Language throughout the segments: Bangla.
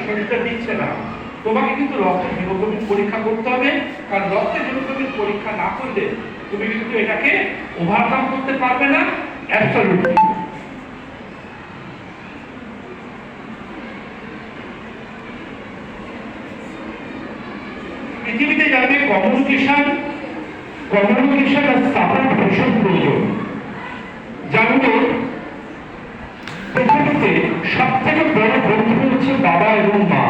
শরীরটা দিচ্ছে না, তোমাকে কিন্তু রক্তের হিমোগ্লোবিন পরীক্ষা করতে হবে। কারণ রক্তের হিমোগ্লোবিন পরীক্ষা না করলে তুমি কিন্তু এটাকে ওভারকাম করতে পারবে না অ্যাবসলিউটলি। পৃথিবীতে যাবে কমিউনিকেশন আর সাপোর্ট ভীষণ প্রয়োজন। জানবে পৃথিবীতে সব থেকে বড় বন্ধু হচ্ছে বাবা এবং মা।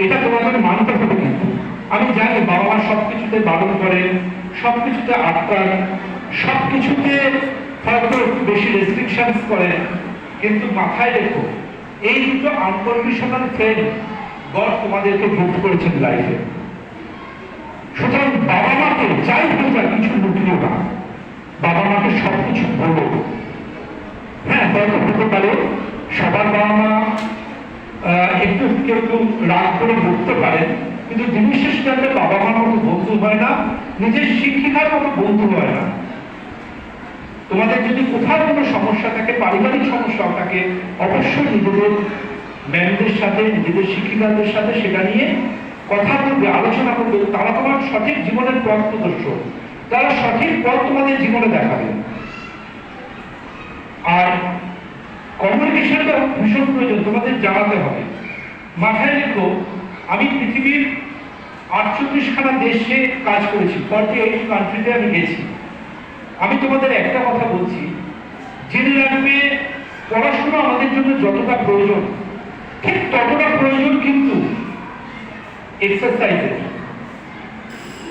এটা তোমাদের মানতে হবে। কিন্তু আমি জানি বাবা মা সবকিছুতে বারণ করেন, সবকিছুতে আটকান, সবকিছুতে হয়তো বেশি রেস্ট্রিকশনস করেন, কিন্তু মাথায় রেখো এই দুটো আনকন্ডিশনাল ফ্রেন্ড গড তোমাদেরকে গিফট করেছেন লাইফে। সুতরাং বাবা মাকে যাই হোক না কিছু লুকিও না, বাবা মাকে সবকিছু বলো। হ্যাঁ, হয়তো হতে পারে সবার বাবা মা একটু কেউ কেউ রাগ করে বলতে পারেন, কিন্তু দিনের শেষ টাইমে বাবা মার মতো বন্ধু হয় না, নিজের শিক্ষিকার মতো বন্ধু হয় না। তোমাদের যদি কোথাও কোনো সমস্যা থাকে, পারিবারিক সমস্যা থাকে, অবশ্যই নিজেদের ম্যামদের সাথে, নিজেদের শিক্ষিকাদের সাথে সেটা নিয়ে কথা বলবে, আলোচনা করবে। তারা তোমার সঠিক জীবনের পথ প্রদর্শক, তারা সঠিক পথ তোমাদের জীবনে দেখাবে। আর কমিউনিকেশনটা ভীষণ প্রয়োজন, তোমাদের জানাতে হবে। মাথায় রেখো, আমি পৃথিবীর 48খানা দেশে কাজ করেছি, 48 কান্ট্রিতে আমি গেছি। আমি তোমাদের একটা কথা বলছি, জেনে রাখবে পড়াশোনা আমাদের জন্য যতটা প্রয়োজন, ঠিক ততটা প্রয়োজন কিন্তু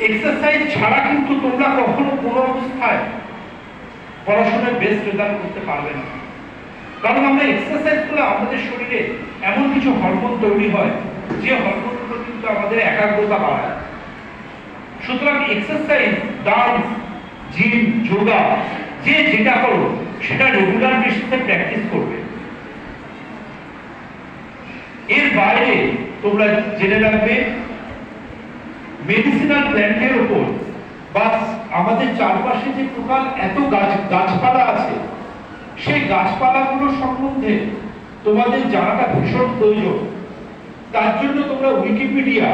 এক্সারসাইজ ছাড়া কিন্তু তোমরা কখনো কোনো অবস্থায় পড়াশোনায় বেস্ট রেজাল্ট করতে পারবে না। কারণ আমরা এক্সারসাইজ করলে আমাদের শরীরে এমন কিছু হরমোন তৈরি হয় যে হরমোনগুলো কিন্তু আমাদের একাগ্রতা বাড়ায়। সুতরাং এক্সারসাইজ, ডান্স, জিম, যোগা, যে যেটা করো সেটা রেগুলার বেসিসে প্র্যাকটিস করবে। এর বাইরে তোমরা জেনে রাখবে মেডিসিনাল প্ল্যান্টের উপর বা আমাদের চারপাশে যে টোটাল এত গাছপালা আছে, সেই গাছপালাগুলো সম্বন্ধে তোমাদের জানাটা ভীষণ প্রয়োজন। তার জন্য তোমরা উইকিপিডিয়া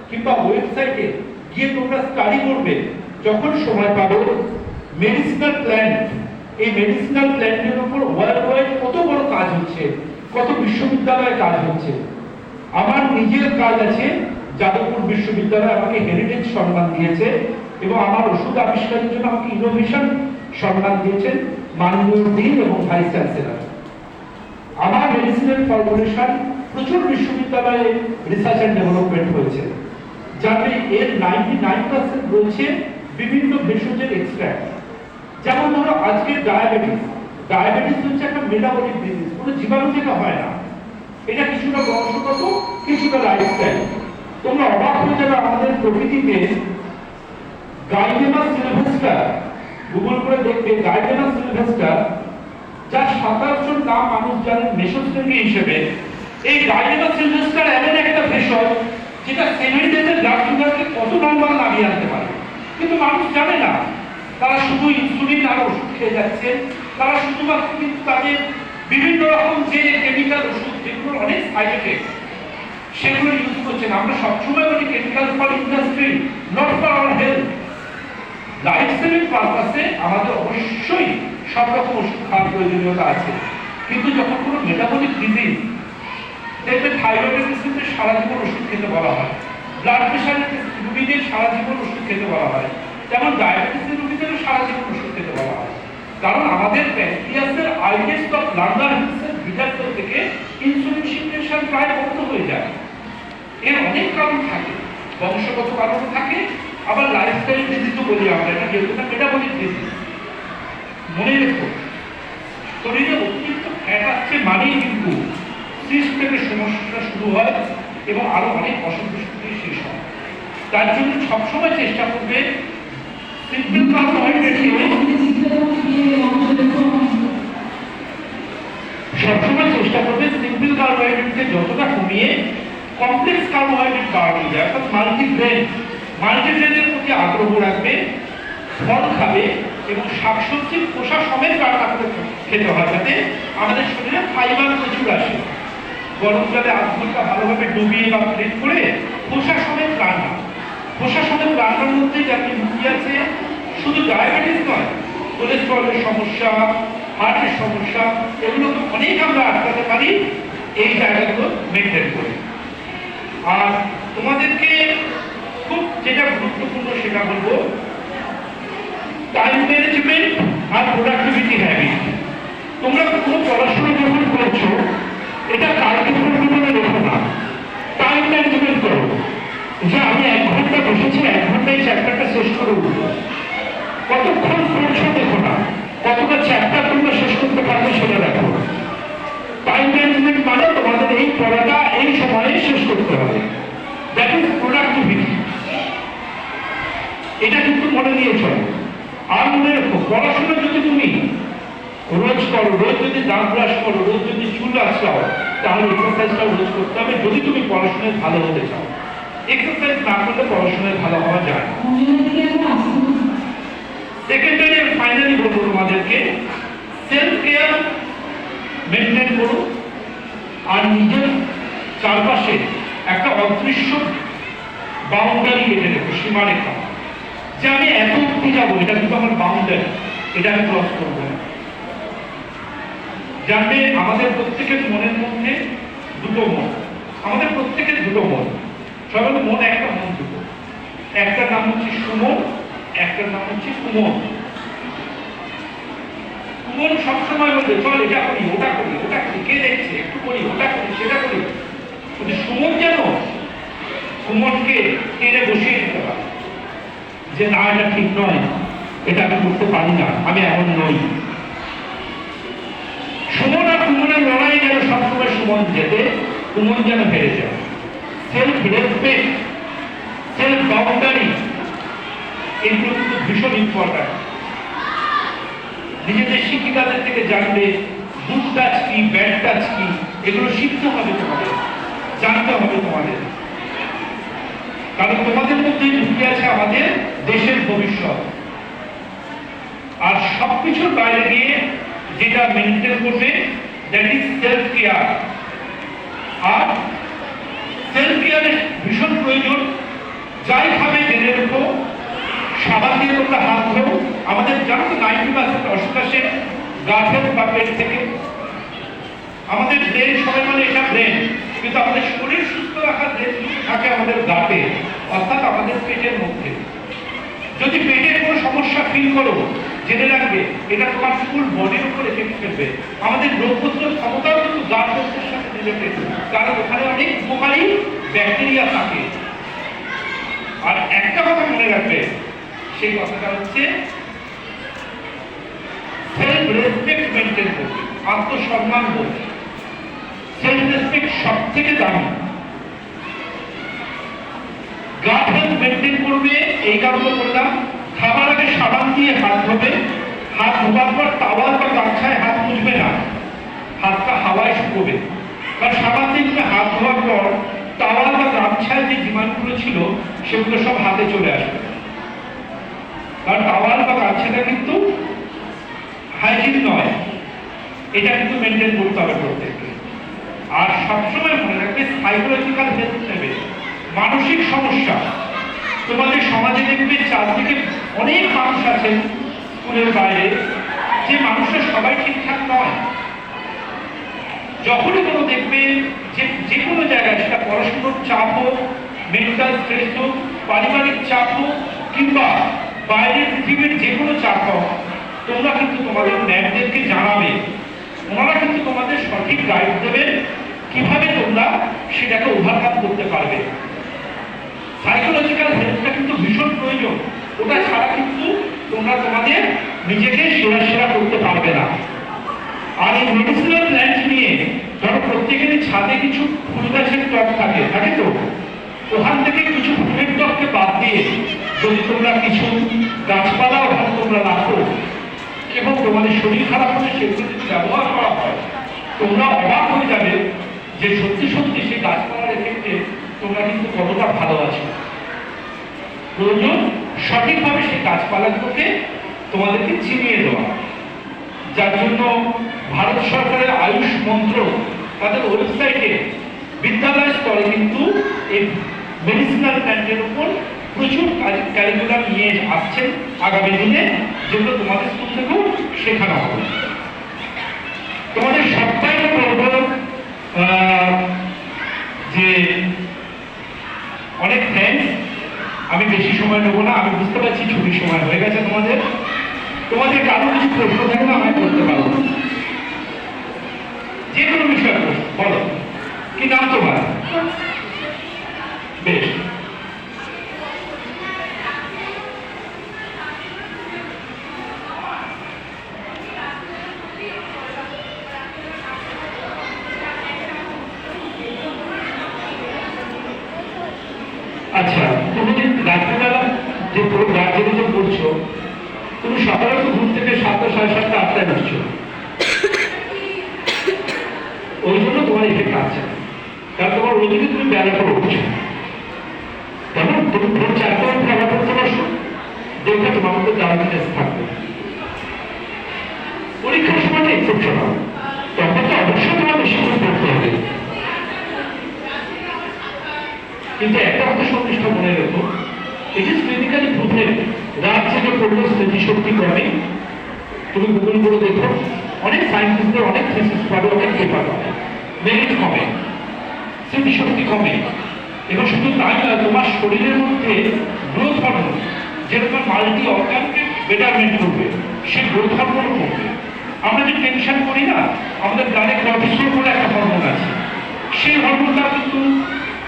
কিংবা ওয়েবসাইটে গিয়ে তোমরা স্টাডি করবে যখন সময় পাবে। মেডিসিনাল প্ল্যান্ট, এই মেডিসিনাল প্ল্যান্টের উপর ওয়ার্ল্ড ওয়াইড কত বড় কাজ হচ্ছে, কত বিশ্ববিদ্যালয়ে কাজ হচ্ছে। আমার নিজের কাজ আছে, যাদবপুর বিশ্ববিদ্যালয় আমাকে হেরিটেজ সম্মান দিয়েছে এবং আমার ওষুধ আবিষ্কারের জন্য আমাকে ইনোভেশন সম্মান দিয়েছেন মাননীয় ডিন এবং ভাইস চ্যান্সেলর। আমার মেডিসিনাল ফর্মুলেশন প্রচুর বিশ্ববিদ্যালয়ে রিসার্চ অ্যান্ড ডেভেলপমেন্ট হয়েছে, যাতে এর 99% রয়েছে বিভিন্ন ভেষজের এক্সট্রাক্ট। যেমন ধরো আজকে ডায়াবেটিস হচ্ছে একটা মেটাবলিক ডিজিজ, কোনো জীবাণু থেকে হয় না। এটা কিছুটা বংশগত, কিছুটা লাইফস্টাইল। তোমরা অবাক হয়ে যাবে, আমাদের প্রকৃতিতে গাইডেনা সিলভেস্টার, গুগল করে দেখবে গাইডেনা সিলভেস্টার, যার 27 নাম মানুষ জানেন মেসোস্টেমি হিসেবে। এই গাইডেনা সিলভেস্টার এমন একটা ভেষজ যেটা সেমিডেজের ব্লাড সুগারকে কত নম্বর নামিয়ে আনতে পারে, কিন্তু মানুষ জানে না। তারা শুধু ইনসুলিন আর ওষুধ খেয়ে যাচ্ছে, তারা শুধুমাত্র কিন্তু তাদের বিভিন্ন রকম যে কেমিক্যাল ওষুধ যেগুলোর অনেক সাইড এফেক্ট, সেগুলো ইউজ করছেন। আমরা সবসময় বলি chemical for industry, not for our health. Life saving পারপাসে আমাদের অবশ্যই সব রকম ওষুধ খাওয়ার প্রয়োজনীয়তা আছে, কিন্তু যখন কোনো মেটাবলিক ডিজিজ, দেখবে থাইরয়েডের পেশেন্টদের সারা জীবন ওষুধ খেতে বলা হয়, ব্লাড প্রেশারের রোগীদের সারা জীবন ওষুধ খেতে বলা হয়, যেমন ডায়াবেটিসের রোগীদেরও সারা জীবন ওষুধ খেতে বলা হয়। কারণ আমাদের প্যানক্রিয়াসের আইলেস্ট অফ লার্নার হিসেবে বিটা সেল থেকে ইনসুলিন সিক্রেশন প্রায় বন্ধ হয়ে যায়। এর অনেক কারণ থাকে, বংশগত কারণ থাকে, আবার লাইফস্টাইল ডিজিজও বলি আমরা, এটা যেহেতু মেটাবলিক ডিজিজ। মনে রেখো, শরীরে অতিরিক্ত ফ্যাট আসছে মানেই কিন্তু সিস্ট থেকে সমস্যা শুরু হয় এবং আরো অনেক অসুখ বিসুখের শেষ হয়। তার জন্য সবসময় চেষ্টা করবে সিম্পল কার্বোহাইড্রেট যতটা কমিয়ে কমপ্লেক্স কার্বোহাইড্রেট বাড়ানো যায়, অর্থাৎ মাল্টিগ্রেনের প্রতি আগ্রহ রাখবে, ফল খাবে এবং শাকসবজির খোসা সমেত রান্না করে খেতে হয়, যাতে আমাদের শরীরে ফাইবার প্রচুর আসে। গরম জলে 8 ঘন্টা ভালোভাবে ডুবিয়ে বা প্লেট করে খোসা সমেত রান্না। খোসা সমেত রান্নার মধ্যে যাতে লুকিয়ে আছে শুধু ডায়াবেটিস নয়, কোলেস্ট্রলের সমস্যা, হার্টের সমস্যা, এগুলো তো অনেক আমরা আটকাতে পারি এই জায়গাগুলো মেনটেন করে। আর তোমাদেরকে খুব যেটা গুরুত্বপূর্ণ সেটা বলবো, টাইম ম্যানেজমেন্ট আর প্রোডাক্টিভিটি হ্যাবিট। তোমরা কোনো পড়াশোনা যখন করছো এটা কালকে পরিমাণে রেখো না, টাইম ম্যানেজমেন্ট করো। যে আমি 1 ঘন্টা বসেছি, 1 ঘন্টায় চ্যাপ্টারটা শেষ করে উঠবো। কতক্ষণ পড়ছো দেখো না, কতটা চ্যাপ্টার তোমরা শেষ করতে পারবে সেটা দেখো। টাইম ম্যানেজমেন্ট মানে তোমাদের এই পড়াটা এই সময়ে শেষ করতে হবে, দ্যাট ইজ প্রোডাক্টিভিটি। এটা কিন্তু মনে নিয়ে চলো। আর মনে রাখো, পড়াশোনা যদি তুমি রোজ করো, রোজ যদি দাঁত ব্রাশ করো, রোজ যদি চুল আঁচড়াও, তাহলে এক্সারসাইজটাও রোজ করতে হবে যদি তুমি পড়াশোনায় ভালো হতে চাও। এক্সারসাইজ না করলে পড়াশোনায় ভালো হওয়া যায় না। সেকেন্ডারি আর ফাইনালি বলবো তোমাদেরকে, সেলফ কেয়ার মেনটেন করো। আর নিজের চারপাশে একটা অদৃশ্য বাউন্ডারি এঁটে রেখো, সীমারেখা, যে আমি এত অব্দি যাবো, এটা কিন্তু আমার বাউন্ডারি, এটা আমি ক্রস করবো না। জানবে আমাদের প্রত্যেকের মনের মধ্যে দুটো মন, আমাদের প্রত্যেকের দুটো মন। সবাই মন একটা, মন দুটো। একটার নাম হচ্ছে সুমন, একটার নাম হচ্ছে কুমন। কুমন সবসময় বলবে চল এটা করি, ওটা করি, ওটা করি, কে দেখছে, একটু করি, ওটা করি, সেটা করি। কিন্তু সুমন যেন কুমনকে টেনে বসিয়ে দিতে পারে, যে না এটা ঠিক নয়, এটা আমি করতে পারি না, আমি এমন নই। সুমন আর কুমনের লড়াই যেন সবসময় সুমন যেতে, কুমন যেন হেরে যায়। সেলফ রেসপেক্ট, সেলফ বাউন্ডারি, এগুলো কিন্তু ভীষণ ইম্পর্ট্যান্ট। নিজেদের শিক্ষিকাদের থেকে জানবে গুড টাচ কি, ব্যাড টাচ কি, এগুলো শিখতে হবে তোমাদের, জানতে হবে তোমাদের। কারণ তোমাদের মধ্যেই লুকিয়ে আছে আমাদের দেশের ভবিষ্যৎ। আর সবকিছুর বাইরে গিয়ে যেটা মেনটেন করবে, দ্যাট ইজ সেলফ কেয়ার। আর সেলফ কেয়ারের ভীষণ প্রয়োজন। যাই খাবে জেনে রেখো, সাবান দিয়ে তোমরা হাত ধরো। আমাদের জানো তো 90% অসুখ আসে গাঠের বা পেট থেকে। আমাদের ব্রেন, সবাই মানে এটা ব্রেন, কিন্তু আমাদের শরীর সুস্থ রাখার ব্রেন থাকে আমাদের গাটে, অর্থাৎ আমাদের পেটের মধ্যে। যদি পেটের কোনো সমস্যা ফিল করো, জেনে রাখবে এটা তোমার ফুল বডির উপর এফেক্ট ফেলবে। আমাদের রোগ প্রতিরোধ ক্ষমতাও কিন্তু গাট রোগের সাথে রিলেটেড, কারণ ওখানে অনেক উপকারী ব্যাকটেরিয়া থাকে। আর একটা কথা মনে রাখবে, সেই কথাটা হচ্ছে সেলফ রেসপেক্ট মেনটেন করবে, আত্মসম্মান করবে। সেলফ রেসপেক্ট সব থেকে দামি। গাট হেলথ মেনটেন করবে, এই কারণে বললাম, খাবার আগে সাবান দিয়ে হাত ধোবে। হাত ধোবার পর টাওয়াল বা গামছায় হাত মুছবে না, হাতটা হাওয়ায় শুকোবে। কারণ সাবান দিয়ে তুমি হাত ধোয়ার পর টাওয়াল বা গামছায় যে জীবাণুগুলো ছিল সেগুলো সব হাতে চলে আসবে। কারণ টাওয়াল বা গামছাটা কিন্তু হাইজিন নয়, এটা কিন্তু মেনটেন করতে হবে প্রত্যেককে। আর সবসময় মনে রাখবে সাইকোলজিক্যাল হেলথ নেবে, মানসিক সমস্যা। তোমাদের সমাজে দেখবে চারদিকে অনেক মানুষ আছেন স্কুলের বাইরে, যে মানুষের সবাই ঠিকঠাক নয়। যখনই কোনো দেখবে যে কোনো জায়গায়, সেটা পড়াশোনার চাপ হোক, মেন্টাল স্ট্রেস হোক, পারিবারিক চাপ হোক, কিংবা বাইরের পৃথিবীর যে কোনো চাপ হোক, তোমরা কিন্তু তোমাদের ম্যামদেরকে জানাবে। ওনারা কিন্তু তোমাদের সঠিক গাইড দেবেন কিভাবে তোমরা সেটাকে ওভারকাম করতে পারবে। সাইকোলজিক্যাল হেলথটা কিন্তু ভীষণ প্রয়োজন, ওটা ছাড়া কিন্তু তোমরা তোমাদের নিজেকে সেরা করতে পারবে না। আর এই মেডিসিনাল প্ল্যান্ট নিয়ে ধরো প্রত্যেকেরই ছাদে কিছু ফুল গাছের টব থাকে তো, ওখান থেকে কিছু ফুলের টবকে বাদ দিয়ে যদি তোমরা কিছু গাছপালা ওখানে তোমরা রাখো এবং তোমাদের শরীর খারাপ হলে সেগুলো যদি ব্যবহার করা হয়, তোমরা অবাক হয়ে যাবে যে সত্যি সত্যি সেই গাছপালার এফেক্টে তোমরা কিন্তু কতটা ভালো আছো। প্রয়োজন সঠিকভাবে সেই গাছপালাগুলোকে তোমাদেরকে চিনিয়ে দেওয়া, যার জন্য ভারত সরকারের আয়ুষ মন্ত্রক তাদের ওয়েবসাইটে বিদ্যালয় স্তরে কিন্তু এই মেডিসিনাল প্ল্যান্টের উপর প্রচুর ক্যারিকুলাম নিয়ে আসছেন আগামী দিনে, যেগুলো তোমাদের স্কুল থেকেও শেখানো হবে। তোমাদের সবটাই বলবো যে অনেক থ্যাংকস। আমি বেশি সময় নেবো না, আমি বুঝতে পারছি ছুটির সময় হয়ে গেছে তোমাদের। তোমাদের কারো কিছু প্রশ্ন থাকলে আমি করতে পারবো, যে কোনো বিষয়ে প্রশ্ন বলো। কি নাম তোমার? বেশ, আচ্ছা তুমি রাত্রিবেলা যে রাজ্যে যে পড়ছো, তুমি সকালে তো ঘুম থেকে 7টা, 7:30, 8টায় উঠছো, ওই জন্য তোমার এফেক্ট আছে। কারণ তোমার ওই দিকে তুমি বেলা করে উঠছো, কেমন তুমি ভোর 4টায় বেলা করতে বসো, দেখবে তোমার মধ্যে ডায়াবেটিস থাকবে। পরীক্ষার সময় এক্সেপশনাল, তখন তো অবশ্যই তোমার বেশি করে পড়তে হবে। কিন্তু একটা কথা সন্তুষ্ট মনে রেখো, ইট ইজ ক্লিনিক্যালি প্রুভেন, রাত থেকে পড়লে স্মৃতিশক্তি কমে। তুমি গুগল করে দেখো, অনেক সায়েন্টিস্টদের অনেক থিসিস পাবে, অনেক পেপার পাবে, মেরিট কমে, স্মৃতিশক্তি কমে। এবং শুধু তাই নয়, তোমার শরীরের মধ্যে গ্রোথ হরমোন, যেটা তোমার মাল্টি অর্গানকে বেটারমেন্ট করবে, সেই গ্রোথ হরমোনও কমবে। আমরা যে টেনশন করি না, আমাদের ব্লাডে কর্টিসল বলে একটা হরমোন আছে, সেই হরমোনটা কিন্তু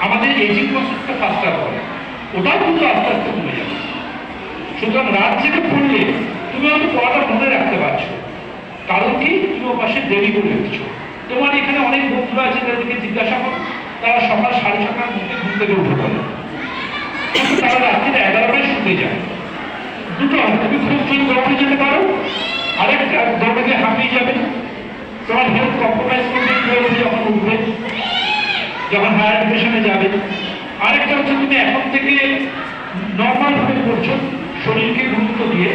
আমাদের এজিং প্রসেসটা ফাস্টার করে, ওটাও কিন্তু আস্তে আস্তে কমে যাবে। সুতরাং রাত জেগে পড়লে তুমি হয়তো পড়াটা মনে রাখতে পারছো, কারণ কি তুমি ও পাশে দেরি করে উঠছো। তোমার এখানে অনেক বন্ধুরা আছে, তাদেরকে জিজ্ঞাসা করো, তারা সকাল 6:30টার মধ্যে ঘুম থেকে উঠে পড়ে, কিন্তু তারা রাত্রিতে 11টায় শুতে যায়। দুটো হয়, তুমি খুব চোখ দৌড়ে যেতে পারো, আরেকটা দৌড়ে গিয়ে হাঁপিয়ে যাবে, তোমার হেলথ কম্প্রোমাইজ করবে যখন উঠবে, যখন হায়ার এডুকেশনে যাবে। আরেকটা হচ্ছে তুমি এখন থেকে নর্মাল ভাবে পড়ছো, শরীরকে গুরুত্ব দিয়ে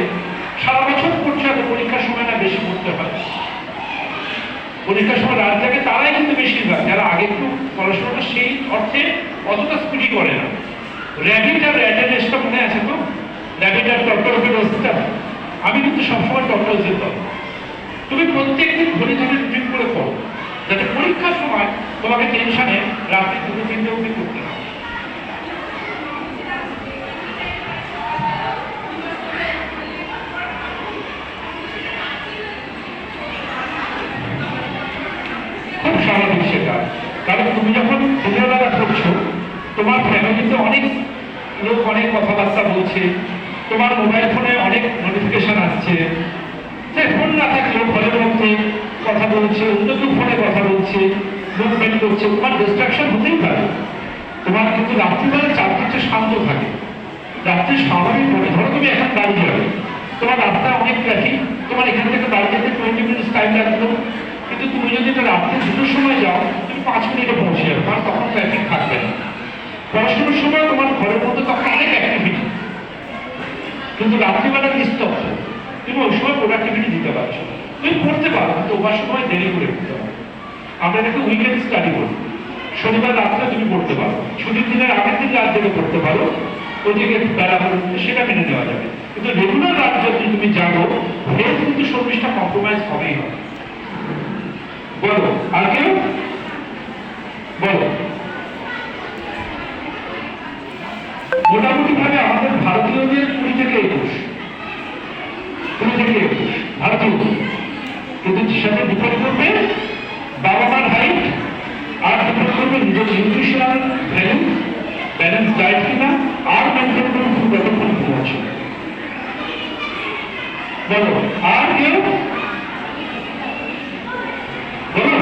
সারা বছর পড়ছো, এত পরীক্ষার সময় না বেশি পড়তে হয়। পরীক্ষার সময় রাত জাগে তারাই কিন্তু বেশিরভাগ, যারা আগে একটু পড়াশোনাটা সেই অর্থে অতটা স্পিডি করে না। র্যাবিট আর র্যাটের রেসটা মনে আছে তো? র্যাবিট আর টর্টয়েজের রেসটা, আমি কিন্তু সবসময় টর্টয়েজের দল। তুমি প্রত্যেকদিন ঘড়ি ধরে রুটিন করে পড়ো, যাতে পরীক্ষার সময় তোমাকে টেনশনে রাত্রি 2-3টে অবধি করতে হবে। খুব স্বাভাবিক সেটা, কারণ তুমি যখন দিনের বেলা পড়ছো, তোমার ফ্যামিলিতে অনেক লোক অনেক কথাবার্তা বলছে, তোমার মোবাইল ফোনে অনেক নোটিফিকেশন আসছে, যে ফোন না থাকলেও ঘরের মধ্যে কথা বলছে, অন্য কেউ ফোনে কথা বলছে, মুভমেন্ট করছে, তোমার ডিস্ট্রাকশন হতেই পারে। তোমার কিন্তু রাত্রিবেলা চারদিকটা শান্ত থাকে, রাত্রি স্বাভাবিক মনে। ধরো তুমি এখন বাড়ি যাবে, তোমার রাস্তায় অনেক ট্রাফিক, তোমার এখান থেকে বাড়ি যেতে 20 মিনিটস টাইম লাগলো, কিন্তু তুমি যদি এটা রাত্রে 2টোর সময় যাও, তুমি 5 মিনিটে পৌঁছে যাবে, কারণ তখন ট্রাফিক থাকবে না। পড়াশোনার সময় তোমার ঘরের মধ্যে তখন অনেক অ্যাক্টিভিটি, কিন্তু রাত্রিবেলা নিস্তব্ধ, তুমি ওই সময় প্রোডাক্টিভিটি দিতে পারছো। তুমি পড়তে পারো, কিন্তু ওবার সময় দেরি করে উঠতে পারো। আমরা এটাকে উইকেন্ড স্টাডি করি, শনিবার রাত্রে তুমি পড়তে পারো, ছুটির দিনের আগের দিন রাত জেগে পড়তে পারো, ওদিকে বেলা করে উঠতে, সেটা মেনে নেওয়া যাবে। কিন্তু রেগুলার রাত যদি তুমি জানো, হেলথ কিন্তু 24টা কম্প্রোমাইজ হবেই হবে। বলো আর কেউ বলো। মোটামুটি ভাবে আমাদের ভারতীয়দের 20 থেকে 21 ভারতীয়, কিন্তু সাথে ডিপেন্ড করবে বাবা মার হাইট, আর ডিপেন্ড করবে নিজের নিউট্রিশনাল ভ্যালু, ব্যালেন্স ডায়েট কিনা, আর মেনটেন করবে তুমি কতক্ষণ ঘুমাচ্ছ। বলো আর কেউ বলো।